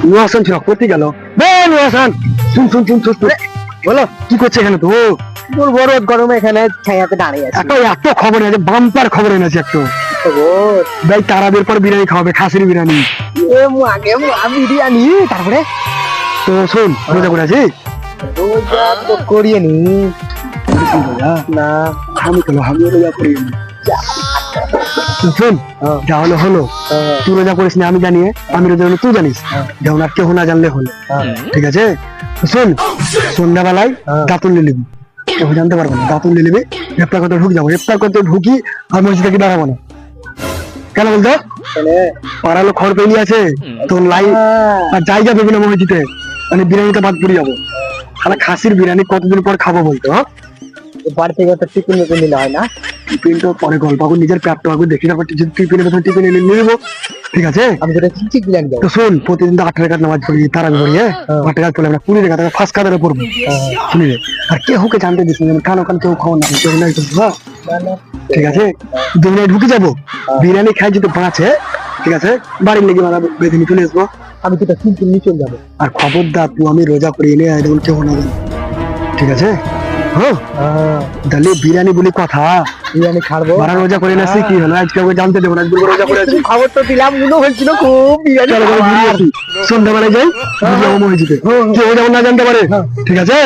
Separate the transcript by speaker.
Speaker 1: নোয়াসান ছিল কোথায় গেল? নোয়াসান, শুন শুন শুন শুন, বলো কি করছে এখানে? তো
Speaker 2: তোর বড় গরমে এখানে ছায়াতে দাঁড়িয়ে আছে।
Speaker 1: এত খবর আছে, বাম্পার খবর এনেছে একটু। ভাই তারাদের পর বিরিয়ানি খাওয়াবে, খাসির বিরিয়ানি।
Speaker 2: বিরিয়ানি, তারপরে
Speaker 1: তো শোন, রোজা করে আছি
Speaker 2: করিয়ে নি
Speaker 1: না, আমি কেন আমিও রোজা করিনি। শোন, যা হলো হলো, তুই রোজা করিস না আমি জানি, আমি রোজা হলো তুই জানিস, যেমন আর কেউ না জানলে হলো, ঠিক আছে? তো শোন, সন্ধ্যাবেলায় দাঁতুন নিয়ে নিবি, কেউ জানতে পারবো না, দাঁতুন নিয়ে নিবি, ইফতার করতে ঢুক যাবো, ইফতার করতে ঢুকি আর মসজিদ থেকে দাঁড়াবো না। কেন বলতো? পাড়ালো খড় পেয়ে আছে তোর লাই আর জায়গা দেবে না মসজিদে, মানে বিরিয়ানিটা বাদ পড়ে যাবো। তাহলে খাসির বিরিয়ানি কতদিন পর খাবো বলতো?
Speaker 2: বাড়ি থেকে তো টিফিন মিফিন নিলে হয় না?
Speaker 1: টিফিন তো পরে গল্প আগুন, নিজের পেটটা আগুন দেখি, তারপর টিফিনে প্রথমে টিফিন নিয়ে নেবো, ঠিক আছে?
Speaker 2: আমি যেটা ঠিক বিরিয়ানি দেবো।
Speaker 1: তো শোন, প্রতিদিন তো 8 টাকার নামাজ পড়ি, তারা পড়ি, 8 টাকা পড়লে আমরা 20 টাকা ফার্স্ট কাদারে পড়বো, শুনি রে। আর কেউ কে জানতে দিস না, কান ওখান কেউ খাওয়া না, কেউ নাই, ঠিক আছে? দুনিয়ায় ঢুকে যাবো, বিরিয়ানি খাই যদি বাঁচে, ঠিক আছে, বাড়ির লেগে মারা বেঁধে নিয়ে চলে আসবো।
Speaker 2: আমি তো কিন্তু নিয়ে চলে যাবো।
Speaker 1: আর খবরদার তুই আমি রোজা করি এনে একদম কেউ না জানে, ঠিক আছে? হ্যাঁ, তাহলে বিরিয়ানি বলি কথা,
Speaker 2: বিরিয়ানি খাবো।
Speaker 1: মারা রোজা করে না কি হলো, আজকে ওকে জানতে দেবো না, একদিন রোজা করে আছি।
Speaker 2: খবর তো দিলাম, মনে হয়েছিল খুব বিরিয়ানি
Speaker 1: চলো সন্ধ্যাবেলায় যাই, মসজিদে কেউ যেমন না জানতে পারে, ঠিক আছে?